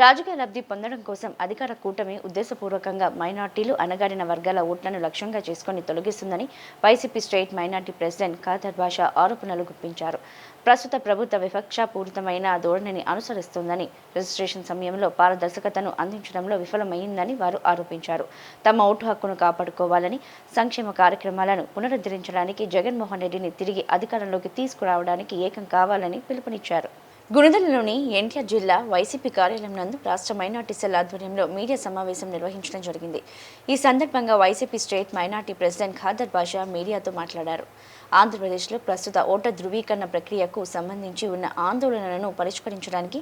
రాజకీయ లబ్ధి పొందడం కోసం అధికార కూటమి ఉద్దేశపూర్వకంగా మైనార్టీలు అణగారిన వర్గాల ఓట్లను లక్ష్యంగా చేసుకుని తొలగిస్తుందని YCP state minority president Khader Basha ఆరోపణలు గుప్పించారు. ప్రస్తుత ప్రభుత్వ వివక్షాపూరితమైన ధోరణిని అనుసరిస్తుందని, రిజిస్ట్రేషన్ సమయంలో పారదర్శకతను అందించడంలో విఫలమైందని వారు ఆరోపించారు. తమ ఓటు హక్కును కాపాడుకోవాలని, సంక్షేమ కార్యక్రమాలను పునరుద్ధరించడానికి జగన్మోహన్ రెడ్డిని తిరిగి అధికారంలోకి తీసుకురావడానికి ఏకం కావాలని పిలుపునిచ్చారు. గుణదలలోని ఎన్టీఆర్ జిల్లా వైసీపీ కార్యాలయం నందు రాష్ట్ర మైనార్టీ సెల్ ఆధ్వర్యంలో మీడియా సమావేశం నిర్వహించడం జరిగింది. ఈ సందర్భంగా YCP state minority president Khader Basha మీడియాతో మాట్లాడారు. ఆంధ్రప్రదేశ్లో ప్రస్తుత ఓటర్ ధృవీకరణ ప్రక్రియకు సంబంధించి ఉన్న ఆందోళనలను పరిష్కరించడానికి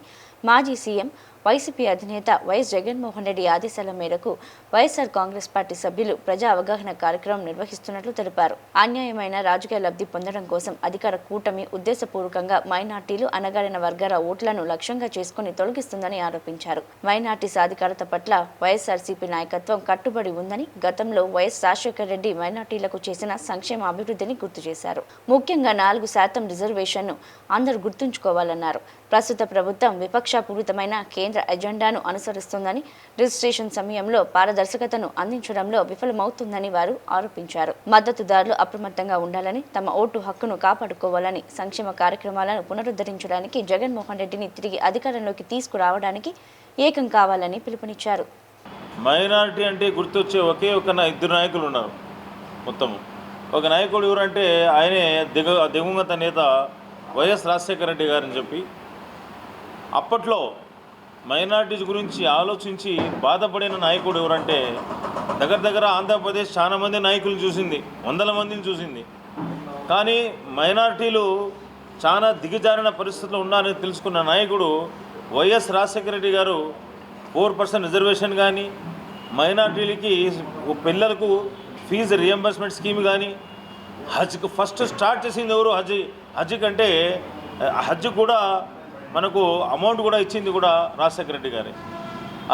మాజీ సీఎం, వైసీపీ అధినేత వైఎస్ జగన్మోహన్ రెడ్డి ఆదేశాల మేరకు వైఎస్ఆర్ కాంగ్రెస్ పార్టీ సభ్యులు ప్రజా అవగాహన కార్యక్రమం నిర్వహిస్తున్నట్లు తెలిపారు. అన్యాయమైన రాజకీయ లబ్ధి పొందడం కోసం అధికార కూటమి ఉద్దేశపూర్వకంగా మైనార్టీలు అణగారిన వర్గాల ఓట్లను లక్ష్యంగా చేసుకుని తొలగిస్తుందని ఆరోపించారు. మైనార్టీ సాధికారత పట్ల వైఎస్ఆర్సీపీ నాయకత్వం కట్టుబడి ఉందని, గతంలో వైఎస్ రాజశేఖర రెడ్డి మైనార్టీలకు చేసిన సంక్షేమ అభివృద్ధిని గుర్తు చేశారు. ముఖ్యంగా 4% రిజర్వేషన్ను అందరూ గుర్తుంచుకోవాలన్నారు. ప్రస్తుత ప్రభుత్వం విపక్షపూరితమైన కేంద్ర ఎజెండాను అనుసరిస్తుందని, రిజిస్ట్రేషన్ సమయంలో పారదర్శకతను అందించడంలో విఫలమవుతుందని వారు ఆరోపించారు. మద్దతుదారులు అప్రమత్తంగా ఉండాలని, తమ ఓటు హక్కును కాపాడుకోవాలని, సంక్షేమ కార్యక్రమాలను పునరుద్ధరించడానికి జగన్మోహన్ రెడ్డిని తిరిగి అధికారంలోకి తీసుకురావడానికి ఏకం కావాలని పిలుపునిచ్చారు. మైనారిటీ అంటే గుర్తొచ్చే ఒకే ఒక ఇద్దరు నాయకులు ఉన్నారు. మొత్తము ఒక నాయకుడు ఎవరంటే ఆయనే దివంగత నేత వైఎస్ రాజశేఖర రెడ్డి గారని చెప్పి, అప్పట్లో మైనారిటీస్ గురించి ఆలోచించి బాధపడిన నాయకుడు ఎవరంటే దగ్గర ఆంధ్రప్రదేశ్ చాలా మంది నాయకులు చూసింది, వందల మందిని చూసింది. కానీ మైనారిటీలు చాలా దిగజారిన పరిస్థితుల్లో ఉన్నారని తెలుసుకున్న నాయకుడు వైఎస్ రాజశేఖర రెడ్డి గారు 4% రిజర్వేషన్ కానీ, మైనారిటీలకి పిల్లలకు ఫీజు రియంబర్స్మెంట్ స్కీమ్ కానీ, హజ్కి ఫస్ట్ స్టార్ట్ చేసింది ఎవరు? హజ్ కంటే హజ్ కూడా మనకు అమౌంట్ కూడా ఇచ్చింది కూడా రాజశేఖర రెడ్డి గారే.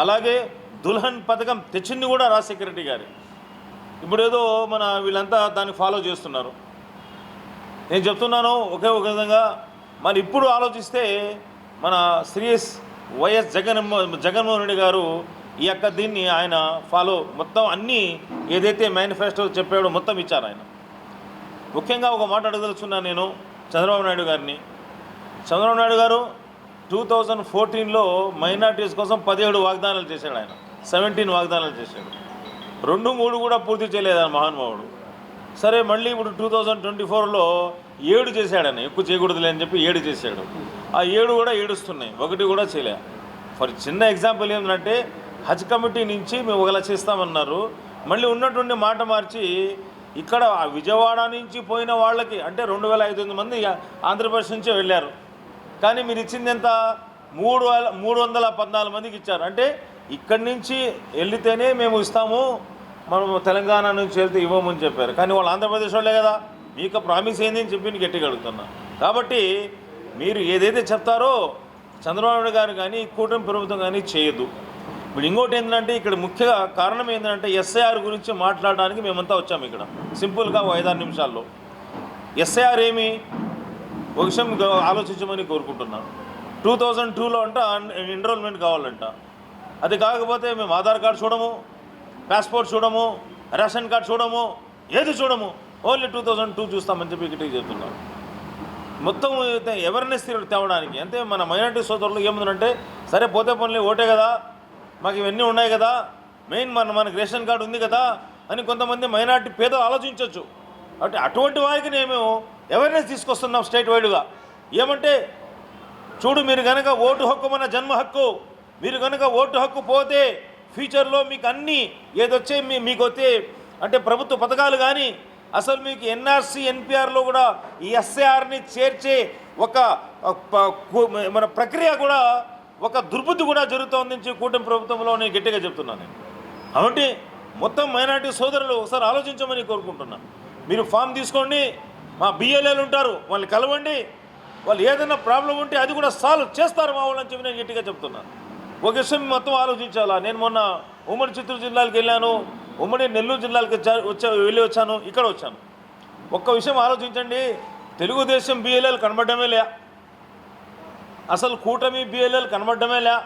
అలాగే దుల్హన్ పథకం తెచ్చింది కూడా రాజశేఖర రెడ్డి గారే. ఇప్పుడు ఏదో మన వీళ్ళంతా దాన్ని ఫాలో చేస్తున్నారు. నేను చెప్తున్నాను ఒకే ఒక విధంగా. మరి ఇప్పుడు ఆలోచిస్తే మన శ్రీఎస్ వైఎస్ జగన్మోహన్ రెడ్డి గారు ఈ యొక్క దీన్ని ఆయన ఫాలో మొత్తం అన్నీ ఏదైతే మేనిఫెస్టో చెప్పాడో మొత్తం ఇచ్చారు ఆయన. ముఖ్యంగా ఒక మాట అడగదలుచున్నాను నేను చంద్రబాబు నాయుడు గారిని. చంద్రబాబు నాయుడు గారు 2014లో మైనార్టీస్ కోసం 17 వాగ్దానాలు చేశాడు ఆయన. 17 వాగ్దానాలు చేశాడు. 2-3 కూడా పూర్తి చేయలేదు ఆయన మహానుభావుడు. సరే మళ్ళీ ఇప్పుడు 2024లో 7 చేశాడు ఆయన. ఎక్కువ చేయకూడదులే అని చెప్పి 7 చేశాడు. ఆ 7 కూడా ఏడుస్తున్నాయి, 1 కూడా చేయలే. ఫర్ చిన్న ఎగ్జాంపుల్ ఏంటంటే హజ్ కమిటీ నుంచి మేము 1 లక్ష ఇస్తామన్నారు. మళ్ళీ ఉన్నటువంటి మాట మార్చి ఇక్కడ విజయవాడ నుంచి పోయిన వాళ్ళకి అంటే 2500 మంది ఆంధ్రప్రదేశ్ నుంచే వెళ్ళారు. కానీ మీరు ఇచ్చింది ఎంత? 314 మందికి ఇచ్చారు. అంటే ఇక్కడి నుంచి వెళితేనే మేము ఇస్తాము, మనం తెలంగాణ నుంచి వెళ్తే ఇవ్వమని చెప్పారు. కానీ వాళ్ళు ఆంధ్రప్రదేశ్ వాళ్ళే కదా, మీకు ప్రామిస్ ఏంది అని చెప్పి నేను గట్టిగా అడుగుతున్నా. కాబట్టి మీరు ఏదైతే చెప్తారో చంద్రబాబు నాయుడు గారు కానీ కూటమి ప్రభుత్వం కానీ చేయొద్దు. ఇప్పుడు ఇంకోటి ఏంటంటే ఇక్కడ ముఖ్య కారణం ఏంటంటే ఎస్ఐఆర్ గురించి మాట్లాడడానికి మేమంతా వచ్చాము ఇక్కడ సింపుల్గా 5-6 నిమిషాల్లో. ఎస్ఐఆర్ ఏమి ఒక విషయం ఆలోచించమని కోరుకుంటున్నాను. 2002లో అంట ఎన్రోల్మెంట్ కావాలంట. అది కాకపోతే మేము ఆధార్ కార్డు చూడము, పాస్పోర్ట్ చూడము, రేషన్ కార్డు చూడము, ఏది చూడము, ఓన్లీ 2002 చూస్తామని చెప్పి గట్టిగా చెప్తున్నాం. మొత్తం అవేర్నెస్ తేవడానికి అంటే మన మైనారిటీ సోదరులు ఏముందంటే సరే పోతే పనులు ఓటే కదా, మాకు ఇవన్నీ ఉన్నాయి కదా, మెయిన్ మనకు రేషన్ కార్డు ఉంది కదా అని కొంతమంది మైనారిటీ పేదలు ఆలోచించవచ్చు. అంటే అటువంటి వారికి మేము అవేర్నెస్ తీసుకొస్తున్నాం స్టేట్ వైడ్గా. ఏమంటే చూడు, మీరు కనుక ఓటు హక్కు మన జన్మ హక్కు, మీరు కనుక ఓటు హక్కు పోతే ఫ్యూచర్లో మీకు అన్నీ ఏదొచ్చే మీకు వచ్చే అంటే ప్రభుత్వ పథకాలు కానీ అసలు మీకు ఎన్ఆర్సీ ఎన్పిఆర్లో కూడా ఈ ఎస్ఐఆర్ని చేర్చే ఒక మన ప్రక్రియ కూడా ఒక దుర్బుద్ధి కూడా జరుగుతోందని కూటమి ప్రభుత్వంలో నేను గట్టిగా చెప్తున్నాను. కాబట్టి మొత్తం మైనారిటీ సోదరులు ఒకసారి ఆలోచించమని కోరుకుంటున్నాను. మీరు ఫామ్ తీసుకోండి, మా బిఎల్ఏలు ఉంటారు, వాళ్ళని కలవండి, వాళ్ళు ఏదైనా ప్రాబ్లం ఉంటే అది కూడా సాల్వ్ చేస్తారు మా వాళ్ళని చెప్పి నేను గట్టిగా చెప్తున్నాను. ఒక విషయం మొత్తం ఆలోచించాలా. నేను మొన్న ఉమ్మడి చిత్తూరు జిల్లాలకు వెళ్ళాను, ఉమ్మడి నెల్లూరు జిల్లాలకు వెళ్ళి వచ్చాను, ఇక్కడ వచ్చాను. ఒక్క విషయం ఆలోచించండి, తెలుగుదేశం బిఎల్ఏలు కనబడమే లే, అసలు కూటమి బిఎల్ఏలు కనబడమే లే.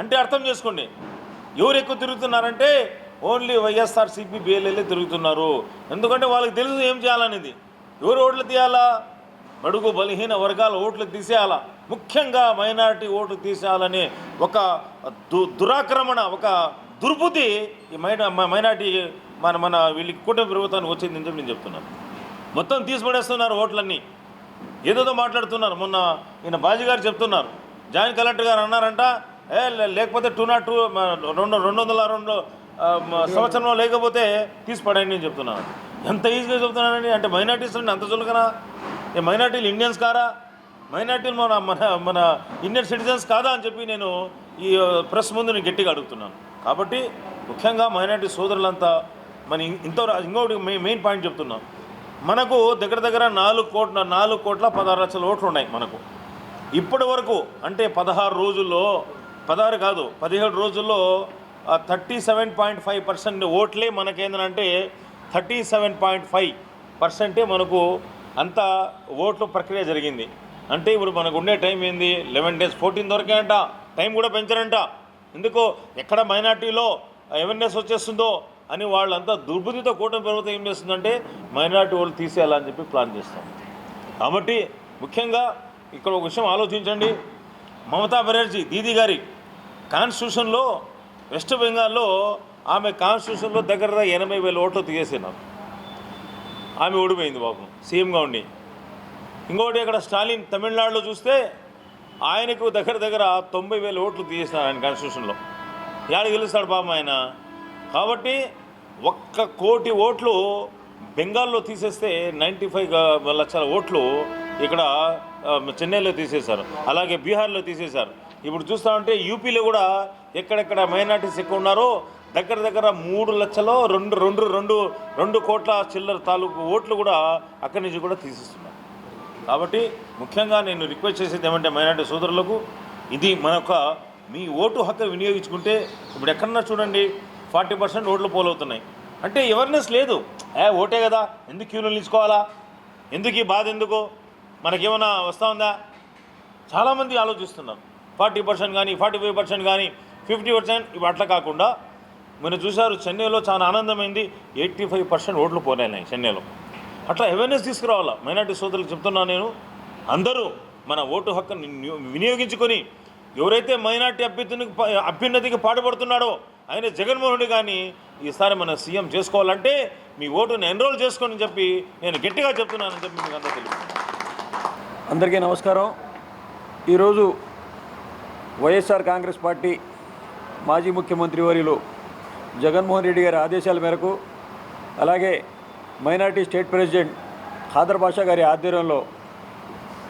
అంటే అర్థం చేసుకోండి, ఎవరు ఎక్కువ తిరుగుతున్నారంటే ఓన్లీ వైఎస్ఆర్సీపీ బిఎల్ఏలే తిరుగుతున్నారు. ఎందుకంటే వాళ్ళకి తెలుసు ఏం చేయాలనేది. ఎవరు ఓట్లు తీయాలా? బడుగు బలహీన వర్గాల ఓట్లు తీసేయాలా, ముఖ్యంగా మైనారిటీ ఓట్లు తీసేయాలని ఒక దురాక్రమణ, ఒక దుర్బుద్ధి ఈ మైనారిటీ మన వీళ్ళకి కూటమి ప్రభుత్వానికి వచ్చిందని చెప్పి నేను చెప్తున్నాను. మొత్తం తీసిపడేస్తున్నారు ఓట్లన్నీ, ఏదోదో మాట్లాడుతున్నారు. మొన్న ఈయన బాజీ గారు చెప్తున్నారు, జాయింట్ కలెక్టర్ గారు అన్నారంట, లేకపోతే 202 202 సంవత్సరంలో లేకపోతే తీసిపడండి అని చెప్తున్నాను. ఎంత ఈజీగా చెప్తున్నానండి. అంటే మైనార్టీస్ అంత చులకనా? ఏ మైనార్టీలు ఇండియన్స్ కారా? మైనార్టీలు మన మన మన ఇండియన్ సిటిజన్స్ కాదా అని చెప్పి నేను ఈ ప్రెస్ ముందు నేను గట్టిగా అడుగుతున్నాను. కాబట్టి ముఖ్యంగా మైనార్టీ సోదరులంతా ఇంకోటి మెయిన్ పాయింట్ చెప్తున్నాం. మనకు దగ్గర 4 కోట్ల 16 లక్షల ఓట్లు ఉన్నాయి మనకు ఇప్పటి వరకు. అంటే 16 రోజుల్లో, 16 కాదు 17 రోజుల్లో 37.5% ఓట్లే మనకేందంటే 37.5% మనకు అంత ఓట్ల ప్రక్రియ జరిగింది. అంటే ఇప్పుడు మనకు ఉండే టైం ఏంది? 11 days, 14 వరకే అంట. టైం కూడా పెంచారంట. ఎందుకో ఎక్కడ మైనార్టీలో అవేర్నెస్ వచ్చేస్తుందో అని వాళ్ళంతా దుర్బుద్ధితో కూటమి ప్రభుత్వం ఏం చేస్తుందంటే మైనార్టీ వాళ్ళు తీసేయాలని చెప్పి ప్లాన్ చేస్తాం. కాబట్టి ముఖ్యంగా ఇక్కడ ఒక విషయం ఆలోచించండి. మమతా బెనర్జీ దీదీ గారి కాన్స్టిట్యూషన్లో, వెస్ట్ బెంగాల్లో ఆమె కాన్స్టిట్యూషన్లో దగ్గర 80,000 ఓట్లు తీసేసినారు. ఆమె ఓడిపోయింది పాపం సీఎంగా ఉండి. ఇంకోటి అక్కడ స్టాలిన్ తమిళనాడులో చూస్తే ఆయనకు దగ్గర 90,000 ఓట్లు తీసేసినారు ఆయన కాన్స్టిట్యూషన్లో. యాడ గెలుస్తాడు పాపం ఆయన. కాబట్టి 1 కోటి ఓట్లు బెంగాల్లో తీసేస్తే 95 లక్షల ఓట్లు ఇక్కడ చెన్నైలో తీసేశారు, అలాగే బీహార్లో తీసేశారు. ఇప్పుడు చూస్తామంటే యూపీలో కూడా ఎక్కడెక్కడ మైనార్టీస్ ఎక్కువ ఉన్నారో దగ్గర 3 కోట్ల చిల్లర తాలూకు ఓట్లు కూడా అక్కడి నుంచి కూడా తీసేస్తున్నారు. కాబట్టి ముఖ్యంగా నేను రిక్వెస్ట్ చేసేది ఏమంటే మైనార్టీ సోదరులకు, ఇది మీ ఓటు హక్కు వినియోగించుకుంటే ఇప్పుడు ఎక్కడన్నా చూడండి 40% ఓట్లు పోలవుతున్నాయి. అంటే అవేర్నెస్ లేదు. ఓటే కదా, ఎందుకు క్యూలు నిలుచుకోవాలా, ఎందుకు ఈ బాధ, ఎందుకు మనకేమైనా వస్తూ ఉందా? చాలామంది ఆలోచిస్తున్నారు. 40% కానీ 45% కానీ 50%. ఇవి అట్లా కాకుండా మీరు చూశారు చెన్నైలో చాలా ఆనందమైంది, 85% ఓట్లు పోలేనాయి చెన్నైలో. అట్లా అవేర్నెస్ తీసుకురావాలా మైనార్టీ సోదరులకు చెప్తున్నాను నేను. అందరూ మన ఓటు హక్కును వినియోగించుకొని ఎవరైతే మైనార్టీ అభ్యున్నతికి పాటుపడుతున్నాడో ఆయన జగన్మోహన్ రెడ్డి కానీ ఈసారి మన సీఎం చేసుకోవాలంటే మీ ఓటును ఎన్రోల్ చేసుకోని చెప్పి నేను గట్టిగా చెప్తున్నానని చెప్పి మీకు అంతా తెలుసు. అందరికీ నమస్కారం. ఈరోజు వైఎస్ఆర్ కాంగ్రెస్ పార్టీ మాజీ ముఖ్యమంత్రి వర్యులు జగన్మోహన్ రెడ్డి గారి ఆదేశాల మేరకు, అలాగే మైనార్టీ స్టేట్ ప్రెసిడెంట్ ఖాదర్ బాషా గారి ఆధ్వర్యంలో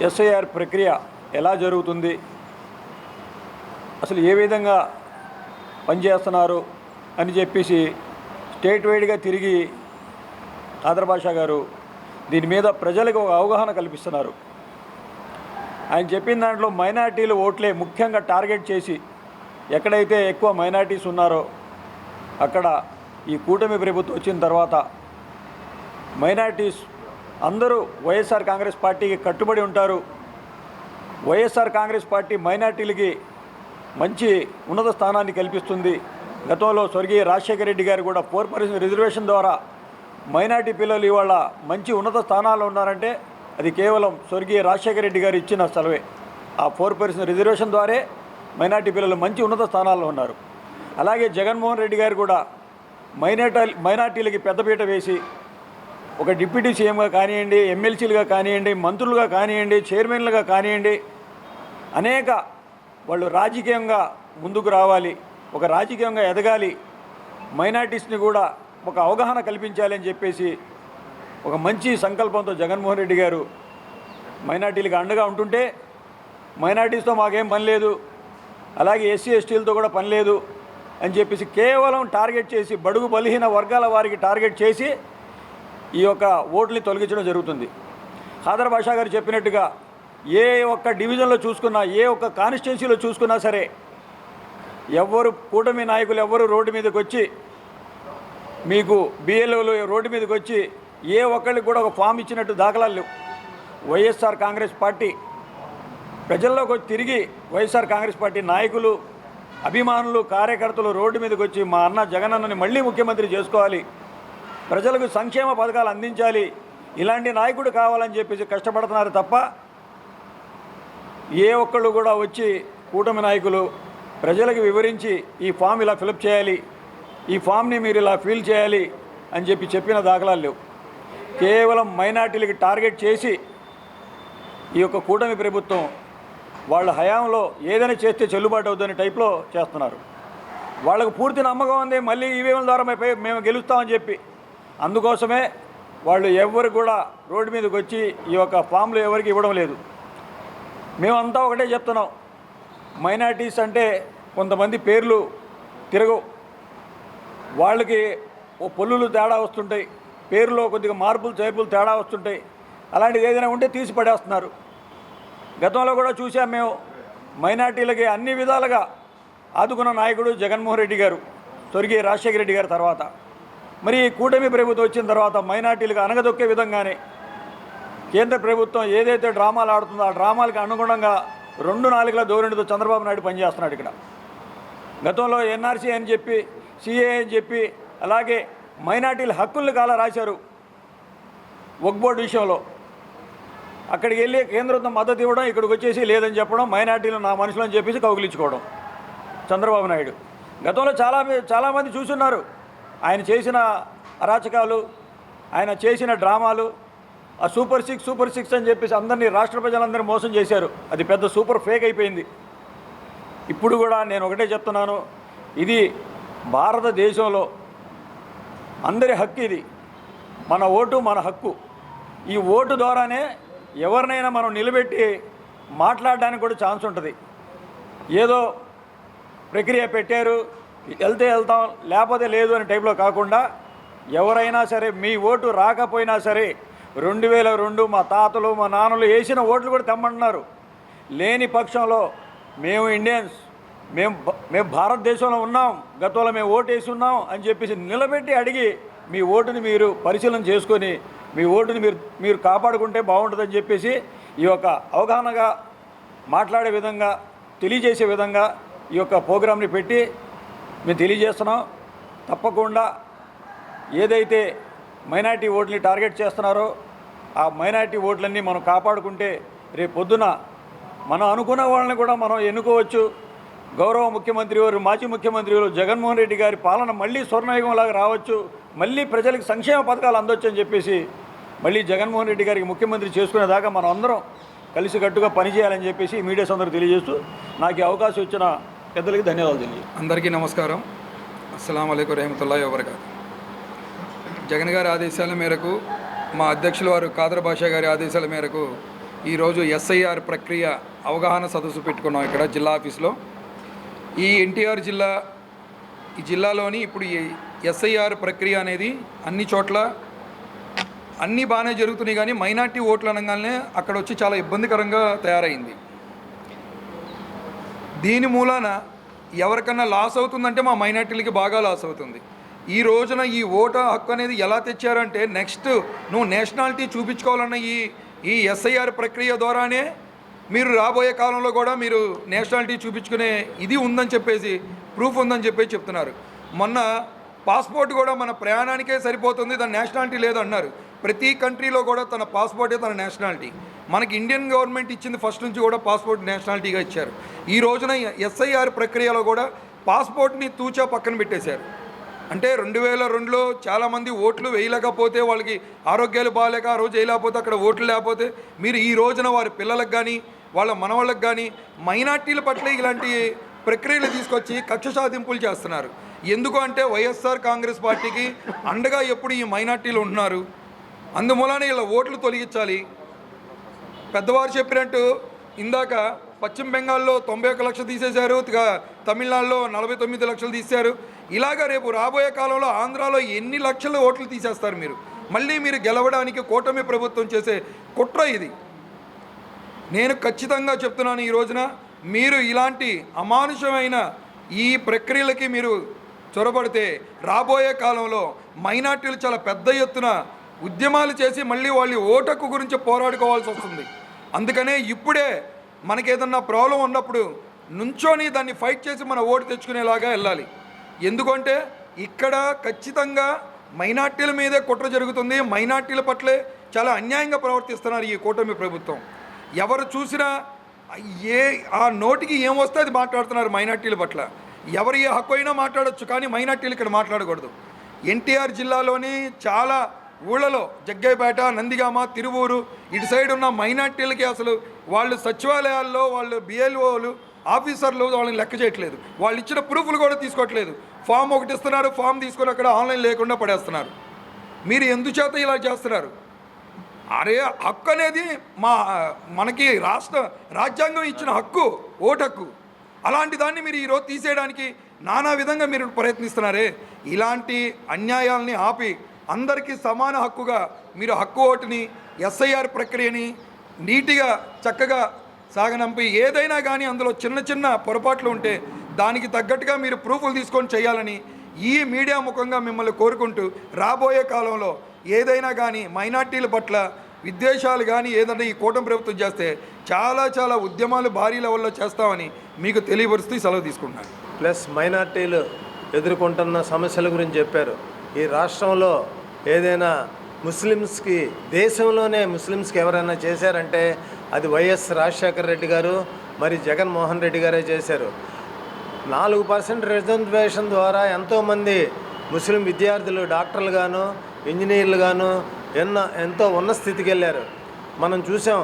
ఎస్ఐఆర్ ప్రక్రియ ఎలా జరుగుతుంది, అసలు ఏ విధంగా పనిచేస్తున్నారు అని చెప్పేసి స్టేట్ వైడ్గా తిరిగి ఖాదర్ బాషా గారు దీని మీద ప్రజలకు ఒక అవగాహన కల్పిస్తున్నారు. ఆయన చెప్పిన దాంట్లో మైనార్టీలు ఓట్లే ముఖ్యంగా టార్గెట్ చేసి ఎక్కడైతే ఎక్కువ మైనార్టీస్ ఉన్నారో అక్కడ ఈ కూటమి ప్రభుత్వం వచ్చిన తర్వాత మైనార్టీస్ అందరూ వైఎస్ఆర్ కాంగ్రెస్ పార్టీకి కట్టుబడి ఉంటారు. వైఎస్ఆర్ కాంగ్రెస్ పార్టీ మైనార్టీలకి మంచి ఉన్నత స్థానాన్ని కల్పిస్తుంది. గతంలో స్వర్గీయ రాజశేఖర రెడ్డి గారు కూడా 4% రిజర్వేషన్ ద్వారా మైనార్టీ పిల్లలు ఇవాళ మంచి ఉన్నత స్థానాల్లో ఉన్నారంటే అది కేవలం స్వర్గీయ రాజశేఖర రెడ్డి గారు ఇచ్చిన స్థలమే. ఆ 4% రిజర్వేషన్ ద్వారే మైనార్టీ పిల్లలు మంచి ఉన్నత స్థానాల్లో ఉన్నారు. అలాగే జగన్మోహన్ రెడ్డి గారు కూడా మైనార్టీలకి పెద్దపీట వేసి ఒక డిప్యూటీ సీఎంగా కానివ్వండి, ఎమ్మెల్సీలుగా కానివ్వండి, మంత్రులుగా కానివ్వండి, చైర్మన్లుగా కానివ్వండి, అనేక వాళ్ళు రాజకీయంగా ముందుకు రావాలి, ఒక రాజకీయంగా ఎదగాలి, మైనార్టీస్ని కూడా ఒక అవగాహన కల్పించాలి అని చెప్పేసి ఒక మంచి సంకల్పంతో జగన్మోహన్ రెడ్డి గారు మైనార్టీలకు అండగా ఉంటుంటే, మైనార్టీస్తో మాకేం పని లేదు, అలాగే ఎస్సీ ఎస్టీలతో కూడా పని లేదు అని చెప్పేసి కేవలం టార్గెట్ చేసి బడుగు బలహీన వర్గాల వారికి టార్గెట్ చేసి ఈ యొక్క ఓట్లని తొలగించడం జరుగుతుంది. ఖాదర్ బాషా గారు చెప్పినట్టుగా ఏ ఒక్క డివిజన్లో చూసుకున్నా, ఏ ఒక్క కాన్స్టిట్యున్సీలో చూసుకున్నా సరే ఎవరు కూటమి నాయకులు ఎవరు రోడ్డు మీదకి వచ్చి మీకు బిఎల్ఓలు రోడ్డు మీదకి వచ్చి ఏ ఒక్కరికి కూడా ఒక ఫామ్ ఇచ్చినట్టు దాఖలాలు లేవు. వైఎస్ఆర్ కాంగ్రెస్ పార్టీ ప్రజల్లోకి వచ్చి తిరిగి వైఎస్ఆర్ కాంగ్రెస్ పార్టీ నాయకులు, అభిమానులు కార్యకర్తలు రోడ్డు మీదకి వచ్చి మా అన్న జగనన్నని మళ్ళీ ముఖ్యమంత్రి చేసుకోవాలి, ప్రజలకు సంక్షేమ పథకాలు అందించాలి, ఇలాంటి నాయకుడు కావాలని చెప్పేసి కష్టపడుతున్నారు తప్ప ఏ ఒక్కళ్ళు కూడా వచ్చి కూటమి నాయకులు ప్రజలకు వివరించి ఈ ఫామ్ ఇలా ఫిలప్ చేయాలి, ఈ ఫామ్ని మీరు ఇలా ఫిల్ చేయాలి అని చెప్పిన దాఖలాలు లేవు. కేవలం మైనార్టీలకి టార్గెట్ చేసి ఈ యొక్క కూటమి ప్రభుత్వం వాళ్ళ హయాంలో ఏదైనా చేస్తే చెల్లుబాటు అవుతుందని టైప్లో చేస్తున్నారు. వాళ్ళకు పూర్తి నమ్మకం ఉంది మళ్ళీ ఈవీఎంల ద్వారా మేము గెలుస్తామని చెప్పి. అందుకోసమే వాళ్ళు ఎవరు కూడా రోడ్డు మీదకి వచ్చి ఈ యొక్క ఫామ్లు ఎవరికి ఇవ్వడం లేదు. మేమంతా ఒకటే చెప్తున్నాం, మైనార్టీస్ అంటే కొంతమంది పేర్లు తిరగవు, వాళ్ళకి ఓ పొల్లులు తేడా వస్తుంటాయి, పేరులో కొద్దిగా మార్పులు చేర్పులు తేడా వస్తుంటాయి. అలాంటిది ఏదైనా ఉంటే తీసి పడేస్తున్నారు. గతంలో కూడా చూసాం మేము, మైనార్టీలకి అన్ని విధాలుగా ఆదుకున్న నాయకుడు జగన్మోహన్ రెడ్డి గారు, స్వర్గీయ రాజశేఖర రెడ్డి గారి తర్వాత. మరి కూటమి ప్రభుత్వం వచ్చిన తర్వాత మైనార్టీలకు అనగదొక్కే విధంగానే కేంద్ర ప్రభుత్వం ఏదైతే డ్రామాలు ఆడుతుందో ఆ డ్రామాలకు అనుగుణంగా 2 నాలుగుల ధోరణితో చంద్రబాబు నాయుడు పనిచేస్తున్నాడు ఇక్కడ. గతంలో ఎన్ఆర్సీ అని చెప్పి, సిఏ అని చెప్పి, అలాగే మైనార్టీల హక్కులను కాలా రాశారు వక్ఫ్ బోర్డు విషయంలో. అక్కడికి వెళ్ళి కేంద్రంతో మద్దతు ఇవ్వడం, ఇక్కడికి వచ్చేసి లేదని చెప్పడం, మైనార్టీలు నా మనుషులు అని చెప్పేసి కౌగిలించుకోవడం చంద్రబాబు నాయుడు. గతంలో చాలామంది చూస్తున్నారు ఆయన చేసిన అరాచకాలు, ఆయన చేసిన డ్రామాలు. ఆ సూపర్ సిక్స్ అని చెప్పేసి అందరినీ, రాష్ట్ర ప్రజలందరినీ మోసం చేశారు. అది పెద్ద సూపర్ ఫేక్ అయిపోయింది. ఇప్పుడు కూడా నేను ఒకటే చెప్తున్నాను, ఇది భారతదేశంలో అందరి హక్కు, ఇది మన ఓటు మన హక్కు. ఈ ఓటు ద్వారానే ఎవరినైనా మనం నిలబెట్టి మాట్లాడడానికి కూడా ఛాన్స్ ఉంటుంది. ఏదో ప్రక్రియ పెట్టారు, వెళ్తే వెళ్తాం లేకపోతే లేదు అనే టైప్లో కాకుండా ఎవరైనా సరే మీ ఓటు రాకపోయినా సరే 2002 మా తాతలు మా నాన్నలు వేసిన ఓట్లు కూడా తెమ్మంటున్నారు. లేని పక్షంలో మేము ఇండియన్స్, మేము భారతదేశంలో ఉన్నాం, గతంలో మేము ఓటు వేసి ఉన్నాం అని చెప్పేసి నిలబెట్టి అడిగి మీ ఓటుని మీరు పరిశీలన చేసుకొని మీ ఓటుని మీరు కాపాడుకుంటే బాగుంటుందని చెప్పేసి ఈ యొక్క అవగాహనగా మాట్లాడే విధంగా, తెలియజేసే విధంగా ఈ యొక్క ప్రోగ్రాంని పెట్టి మేము తెలియజేస్తున్నాం. తప్పకుండా ఏదైతే మైనార్టీ ఓట్లని టార్గెట్ చేస్తున్నారో ఆ మైనార్టీ ఓట్లన్నీ మనం కాపాడుకుంటే రేపు పొద్దున మనం అనుకున్న వాళ్ళని కూడా మనం ఎన్నుకోవచ్చు. గౌరవ ముఖ్యమంత్రి వారు, మాజీ ముఖ్యమంత్రి వారు జగన్మోహన్ రెడ్డి గారి పాలన మళ్ళీ స్వర్ణయుగంలాగా రావచ్చు, మళ్ళీ ప్రజలకు సంక్షేమ పథకాలు అందొచ్చు అని చెప్పేసి మళ్ళీ జగన్మోహన్ రెడ్డి గారికి ముఖ్యమంత్రి చేసుకునేదాకా మనం అందరం కలిసికట్టుగా పనిచేయాలని చెప్పేసి మీడియా అందరూ తెలియజేస్తూ నాకు ఈ అవకాశం ఇచ్చిన పెద్దలకి ధన్యవాదాలు తెలియజేస్తాను. అందరికీ నమస్కారం. అస్సలాము అలైకుం రహమతుల్లాహి వబరకాతుహు. జగన్ గారి ఆదేశాల మేరకు, మా అధ్యక్షుల వారు ఖాదర్ బాషా గారి ఆదేశాల మేరకు ఈరోజు ఎస్ఐఆర్ ప్రక్రియ అవగాహన సదస్సు పెట్టుకున్నాం ఇక్కడ జిల్లా ఆఫీస్లో. ఈ ఎన్టీఆర్ జిల్లా, ఈ జిల్లాలోని ఇప్పుడు ఈ ఎస్ఐఆర్ ప్రక్రియ అనేది అన్ని చోట్ల అన్నీ బాగానే జరుగుతున్నాయి, కానీ మైనార్టీ ఓట్లు అనగానే అక్కడ వచ్చి చాలా ఇబ్బందికరంగా తయారైంది. దీని మూలాన ఎవరికన్నా లాస్ అవుతుందంటే మా మైనార్టీలకి బాగా లాస్ అవుతుంది. ఈ రోజున ఈ ఓటు హక్కు అనేది ఎలా తెచ్చారంటే, నెక్స్ట్ నువ్వు నేషనాలిటీ చూపించుకోవాలన్న ఈ ఎస్ఐఆర్ ప్రక్రియ ద్వారానే మీరు రాబోయే కాలంలో కూడా మీరు నేషనాలిటీ చూపించుకునే ఇది ఉందని చెప్పేసి, ప్రూఫ్ ఉందని చెప్పేసి చెప్తున్నారు. మొన్న పాస్పోర్ట్ కూడా మన ప్రయాణానికే సరిపోతుంది, దాని నేషనాలిటీ లేదన్నారు. ప్రతి కంట్రీలో కూడా తన పాస్పోర్టే తన నేషనాలిటీ. మనకి ఇండియన్ గవర్నమెంట్ ఇచ్చింది ఫస్ట్ నుంచి కూడా పాస్పోర్ట్ నేషనాలిటీగా ఇచ్చారు. ఈ రోజున ఎస్ఐఆర్ ప్రక్రియలో కూడా పాస్పోర్ట్ని తూచా పక్కన పెట్టేశారు. అంటే 2002లో చాలామంది ఓట్లు వేయలేకపోతే, వాళ్ళకి ఆరోగ్యాలు బాగాలేక ఆ రోజు వేయలేకపోతే, అక్కడ ఓట్లు లేకపోతే, మీరు ఈ రోజున వారి పిల్లలకు కానీ వాళ్ళ మనవాళ్ళకి కానీ మైనార్టీల పట్ల ఇలాంటి ప్రక్రియలు తీసుకొచ్చి కక్ష సాధింపులు చేస్తున్నారు. ఎందుకు అంటే వైఎస్ఆర్ కాంగ్రెస్ పార్టీకి అండగా ఎప్పుడు ఈ మైనార్టీలు ఉంటున్నారు, అందుమూలన ఇలా ఓట్లు తొలగించాలి. పెద్దవారు చెప్పినట్టు ఇందాక పశ్చిమ బెంగాల్లో 91 లక్షలు తీసేశారు, తమిళనాడులో 49 లక్షలు తీశారు. ఇలాగ రేపు రాబోయే కాలంలో ఆంధ్రాలో ఎన్ని లక్షల ఓట్లు తీసేస్తారు మీరు? మళ్ళీ మీరు గెలవడానికి కూటమి ప్రభుత్వం చేసే కుట్ర ఇది. నేను ఖచ్చితంగా చెప్తున్నాను, ఈ రోజున మీరు ఇలాంటి అమానుషమైన ఈ ప్రక్రియలకి మీరు చొరబడితే రాబోయే కాలంలో మైనార్టీలు చాలా పెద్ద ఎత్తున ఉద్యమాలు చేసి మళ్ళీ వాళ్ళ ఓటు హక్కు గురించి పోరాడుకోవాల్సి వస్తుంది. అందుకనే ఇప్పుడే మనకేదన్నా ప్రాబ్లం ఉన్నప్పుడు నుంచొని దాన్ని ఫైట్ చేసి మన ఓటు తెచ్చుకునేలాగా వెళ్ళాలి. ఎందుకంటే ఇక్కడ ఖచ్చితంగా మైనార్టీల మీదే కుట్ర జరుగుతుంది. మైనార్టీల పట్లే చాలా అన్యాయంగా ప్రవర్తిస్తున్నారు ఈ కూటమి ప్రభుత్వం. ఎవరు చూసినా ఆ నోటికి ఏం వస్తే అది మాట్లాడుతున్నారు మైనార్టీల పట్ల. ఎవరు ఏ హక్కు అయినా మాట్లాడచ్చు, కానీ మైనార్టీలు ఇక్కడ మాట్లాడకూడదు. ఎన్టీఆర్ జిల్లాలోని చాలా ఊళ్ళలో జగ్గైపేట, నందిగామ, తిరువూరు ఇటు సైడ్ ఉన్న మైనార్టీలకి అసలు వాళ్ళు సచివాలయాల్లో వాళ్ళు బిఎల్ఓలు ఆఫీసర్లు వాళ్ళని లెక్క చేయట్లేదు. వాళ్ళు ఇచ్చిన ప్రూఫ్లు కూడా తీసుకోవట్లేదు. ఫామ్ ఒకటి ఇస్తున్నారు, ఫామ్ తీసుకొని అక్కడ ఆన్లైన్ లేకుండా పడేస్తున్నారు. మీరు ఎందుచేత ఇలా చేస్తున్నారు? అరే హక్కు అనేది మనకి రాజ్యాంగం ఇచ్చిన హక్కు, ఓటు హక్కు. అలాంటి దాన్ని మీరు ఈరోజు తీసేయడానికి నానా విధంగా మీరు ప్రయత్నిస్తున్నారే. ఇలాంటి అన్యాయాల్ని ఆపి అందరికీ సమాన హక్కుగా మీరు హక్కు ఓటుని, ఎస్ఐఆర్ ప్రక్రియని నీట్గా చక్కగా సాగనంపి ఏదైనా కానీ అందులో చిన్న చిన్న పొరపాట్లు ఉంటే దానికి తగ్గట్టుగా మీరు ప్రూఫ్లు తీసుకొని చేయాలని ఈ మీడియా ముఖంగా మిమ్మల్ని కోరుకుంటూ, రాబోయే కాలంలో ఏదైనా కానీ మైనార్టీల పట్ల విద్వేషాలు కానీ ఏదైనా ఈ కూటమి ప్రభుత్వం చేస్తే చాలా ఉద్యమాలు భారీ లెవెల్లో చేస్తామని మీకు తెలియపరుస్తూ సెలవు తీసుకుంటున్నాను. ప్లస్ మైనార్టీలు ఎదుర్కొంటున్న సమస్యల గురించి చెప్పారు. ఈ రాష్ట్రంలో ఏదైనా ముస్లిమ్స్కి, దేశంలోనే ముస్లిమ్స్కి ఎవరైనా చేశారంటే అది వైఎస్ రాజశేఖర రెడ్డి గారు, మరి జగన్మోహన్ రెడ్డి గారే చేశారు. 4% రిజర్వేషన్ ద్వారా ఎంతోమంది ముస్లిం విద్యార్థులు డాక్టర్లు గాను, ఇంజనీర్లు గాను ఎంతో ఉన్న స్థితికి వెళ్ళారు. మనం చూసాం.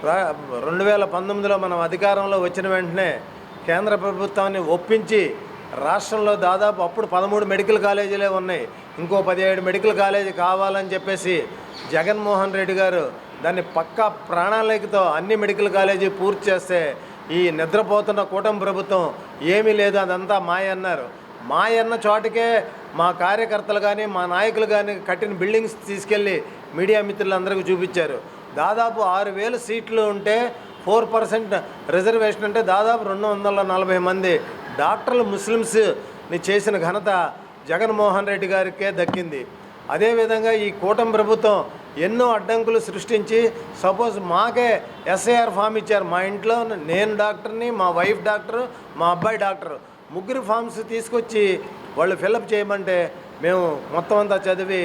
2019లో మనం అధికారంలో వచ్చిన వెంటనే కేంద్ర ప్రభుత్వాన్ని ఒప్పించి రాష్ట్రంలో దాదాపు అప్పుడు 13 మెడికల్ కాలేజీలే ఉన్నాయి, ఇంకో 17 మెడికల్ కాలేజీ కావాలని చెప్పేసి జగన్మోహన్ రెడ్డి గారు దాన్ని పక్కా ప్రణాళికతో అన్ని మెడికల్ కాలేజీ పూర్తి చేస్తే ఈ నిద్రపోతున్న కూటమి ప్రభుత్వం ఏమీ లేదు, అదంతా మాయ అన్నారు. మాయ అన్న చోటుకే మా కార్యకర్తలు కానీ మా నాయకులు కానీ కట్టిన బిల్డింగ్స్ తీసుకెళ్ళి మీడియా మిత్రులందరికీ చూపించారు. దాదాపు 6,000 సీట్లు ఉంటే 4% రిజర్వేషన్ అంటే దాదాపు 240 మంది డాక్టర్లు ముస్లిమ్స్ని చేసిన ఘనత జగన్మోహన్ రెడ్డి గారికే దక్కింది. అదేవిధంగా ఈ కూటమి ప్రభుత్వం ఎన్నో అడ్డంకులు సృష్టించి, సపోజ్ మాకే ఎస్ఐఆర్ ఫామ్ ఇచ్చారు. మా ఇంట్లో నేను డాక్టర్ని, మా వైఫ్ డాక్టరు, మా అబ్బాయి డాక్టరు, 3 ఫామ్స్ తీసుకొచ్చి వాళ్ళు ఫిలప్ చేయమంటే మేము మొత్తం అంతా చదివి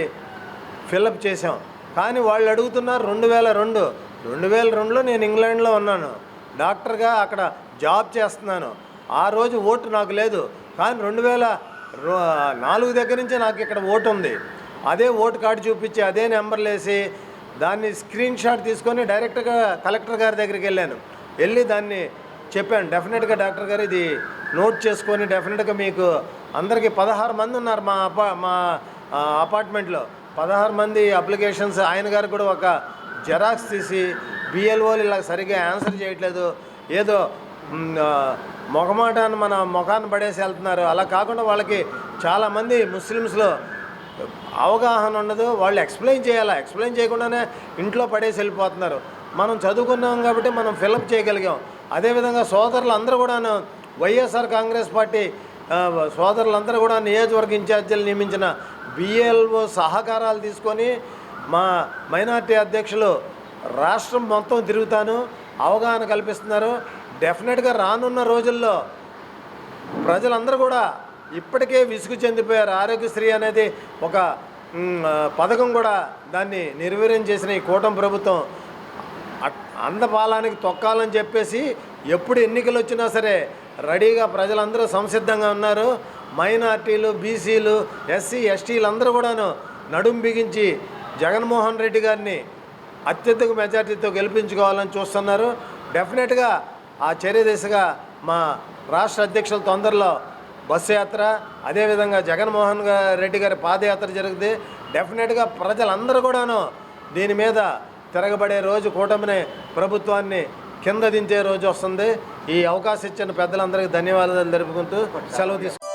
ఫిలప్ చేసాం. కానీ వాళ్ళు అడుగుతున్నారు 2002లో నేను ఇంగ్లాండ్లో ఉన్నాను, డాక్టర్గా అక్కడ జాబ్ చేస్తున్నాను. ఆ రోజు ఓటు నాకు లేదు, కానీ 2004 దగ్గర నుంచి నాకు ఇక్కడ ఓటు ఉంది. అదే ఓటు కార్డు చూపించి అదే నెంబర్లు వేసి దాన్ని స్క్రీన్ షాట్ తీసుకొని డైరెక్ట్గా కలెక్టర్ గారి దగ్గరికి వెళ్ళి దాన్ని చెప్పాను. డెఫినెట్గా డాక్టర్ గారు ఇది నోట్ చేసుకొని డెఫినెట్గా మీకు అందరికీ 16 మంది ఉన్నారు మా అపార్ట్మెంట్లో, 16 మంది అప్లికేషన్స్. ఆయన గారు కూడా ఒక జెరాక్స్ తీసి బిఎల్ఓలు ఇలా సరిగ్గా ఆన్సర్ చేయట్లేదు, ఏదో మొగమాటాన్ని మన ముఖాన్ని పడేసి వెళ్తున్నారు. అలా కాకుండా వాళ్ళకి చాలామంది ముస్లిమ్స్లో అవగాహన ఉండదు, వాళ్ళు ఎక్స్ప్లెయిన్ చేయాలా, ఎక్స్ప్లెయిన్ చేయకుండానే ఇంట్లో పడేసి వెళ్ళిపోతున్నారు. మనం చదువుకున్నాం కాబట్టి మనం ఫిలప్ చేయగలిగాం. అదేవిధంగా సోదరులు అందరూ కూడాను వైఎస్ఆర్ కాంగ్రెస్ పార్టీ సోదరులందరూ కూడా నియోజకవర్గ ఇన్ఛార్జీలు నియమించిన బిఎల్ఓ సహకారాలు తీసుకొని మా మైనార్టీ అధ్యక్షులు రాష్ట్రం మొత్తం తిరుగుతాను, అవగాహన కల్పిస్తున్నారు. డెఫినెట్గా రానున్న రోజుల్లో ప్రజలందరూ కూడా ఇప్పటికే విసుగు చెందిపోయారు. ఆరోగ్యశ్రీ అనేది ఒక పథకం కూడా దాన్ని నిర్వీర్యం చేసిన ఈ కూటమి ప్రభుత్వం అందపాలానికి తొక్కాలని చెప్పేసి ఎప్పుడు ఎన్నికలు వచ్చినా సరే రెడీగా ప్రజలందరూ సంసిద్ధంగా ఉన్నారు. మైనార్టీలు, బీసీలు, ఎస్సీ, ఎస్టీలు అందరూ కూడాను నడుం బిగించి జగన్మోహన్ రెడ్డి గారిని అత్యధిక మెజార్టీతో గెలిపించుకోవాలని చూస్తున్నారు. డెఫినెట్గా ఆ చర్య దిశగా మా రాష్ట్ర అధ్యక్షుల తొందరలో బస్సు యాత్ర, అదేవిధంగా జగన్మోహన్ రెడ్డి గారి పాదయాత్ర జరిగితే డెఫినెట్గా ప్రజలందరూ కూడాను దీని మీద తిరగబడే రోజు, కూటమిని ప్రభుత్వాన్ని కింద దించే రోజు వస్తుంది. ఈ అవకాశం ఇచ్చిన పెద్దలందరికీ ధన్యవాదాలు తెలుపుకుంటూ సెలవు తీసుకుంటాను.